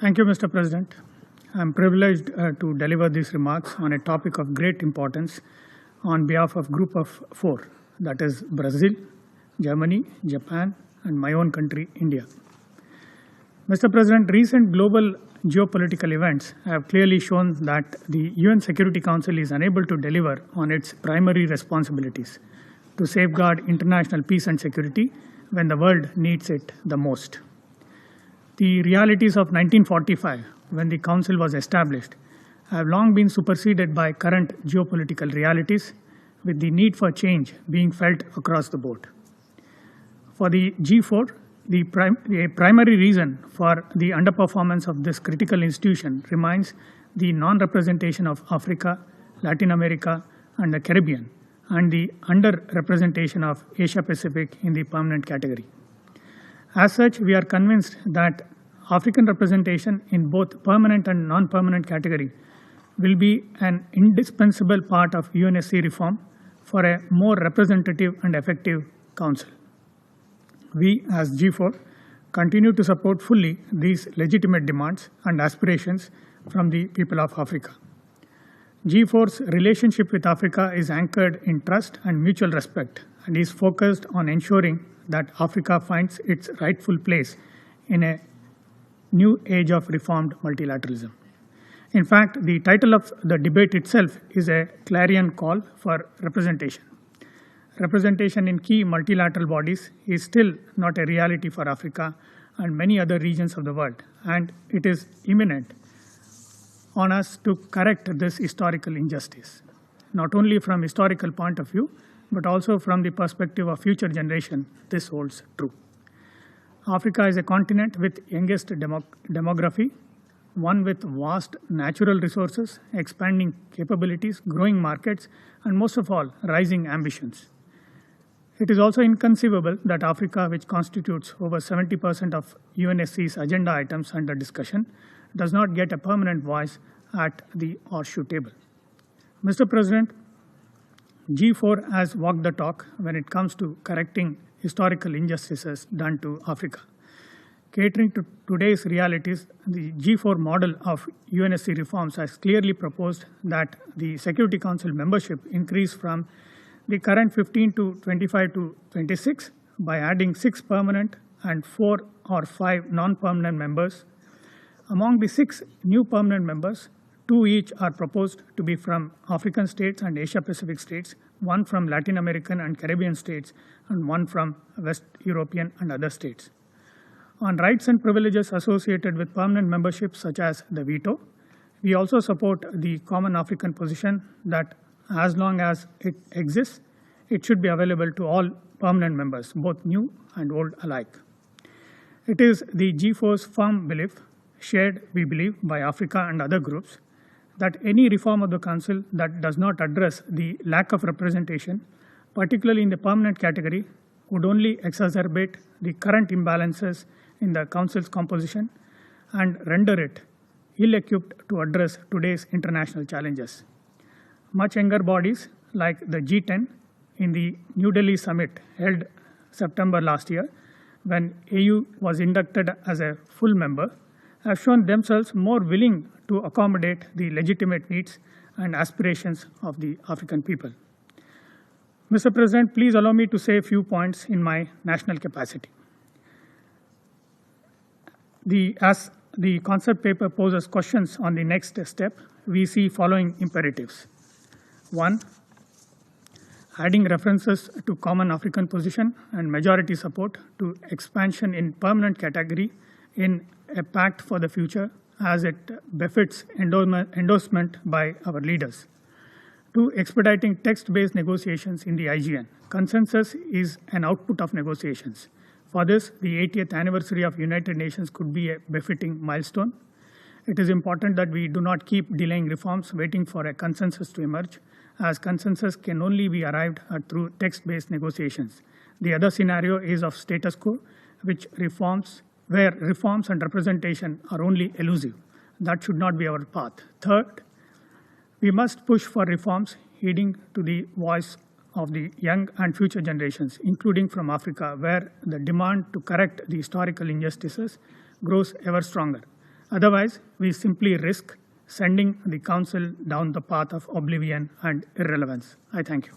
Thank you, Mr. President. I am privileged to deliver these remarks on a topic of great importance on behalf of Group of Four, that is Brazil, Germany, Japan, and my own country, India. Mr. President, recent global geopolitical events have clearly shown that the UN Security Council is unable to deliver on its primary responsibilities to safeguard international peace and security when the world needs it the most. The realities of 1945, when the Council was established, have long been superseded by current geopolitical realities, with the need for change being felt across the board. For the G4, the primary reason for the underperformance of this critical institution remains the non-representation of Africa, Latin America, and the Caribbean, and the under-representation of Asia-Pacific in the permanent category. As such, we are convinced that African representation in both permanent and non-permanent category will be an indispensable part of UNSC reform for a more representative and effective council. We, as G4, continue to support fully these legitimate demands and aspirations from the people of Africa. G4's relationship with Africa is anchored in trust and mutual respect and is focused on ensuring that Africa finds its rightful place in a new age of reformed multilateralism. In fact, the title of the debate itself is a clarion call for representation. Representation in key multilateral bodies is still not a reality for Africa and many other regions of the world, and it is imminent on us to correct this historical injustice, not only from historical point of view, but also from the perspective of future generation. This holds true. Africa is a continent with youngest demography, one with vast natural resources, expanding capabilities, growing markets, and most of all, rising ambitions. It is also inconceivable that Africa, which constitutes over 70% of UNSC's agenda items under discussion, does not get a permanent voice at the horseshoe table. Mr. President, G4 has walked the talk when it comes to correcting historical injustices done to Africa. Catering to today's realities, the G4 model of UNSC reforms has clearly proposed that the Security Council membership increase from the current 15 to 25 to 26 by adding 6 permanent and 4 or 5 non-permanent members. Among the 6 new permanent members, 2 each are proposed to be from African states and Asia-Pacific states, 1 from Latin American and Caribbean states, and 1 from West European and other states. On rights and privileges associated with permanent membership, such as the veto, we also support the common African position that as long as it exists, it should be available to all permanent members, both new and old alike. It is the G4's firm belief, shared, we believe, by Africa and other groups, that any reform of the Council that does not address the lack of representation, particularly in the permanent category, would only exacerbate the current imbalances in the Council's composition and render it ill-equipped to address today's international challenges. Much younger bodies like the G10 in the New Delhi summit held September last year, when AU was inducted as a full member, have shown themselves more willing to accommodate the legitimate needs and aspirations of the African people. Mr. President, please allow me to say a few points in my national capacity. As the concept paper poses questions on the next step, we see following imperatives. 1, adding references to common African position and majority support to expansion in permanent category in a pact for the future as it befits endorsement by our leaders. 2, expediting text-based negotiations in the IGN. Consensus is an output of negotiations. For this, the 80th anniversary of United Nations could be a befitting milestone. It is important that we do not keep delaying reforms waiting for a consensus to emerge, as consensus can only be arrived at through text-based negotiations. The other scenario is of status quo, where reforms and representation are only elusive. That should not be our path. Third, we must push for reforms heeding to the voice of the young and future generations, including from Africa, where the demand to correct the historical injustices grows ever stronger. Otherwise, we simply risk sending the Council down the path of oblivion and irrelevance. I thank you.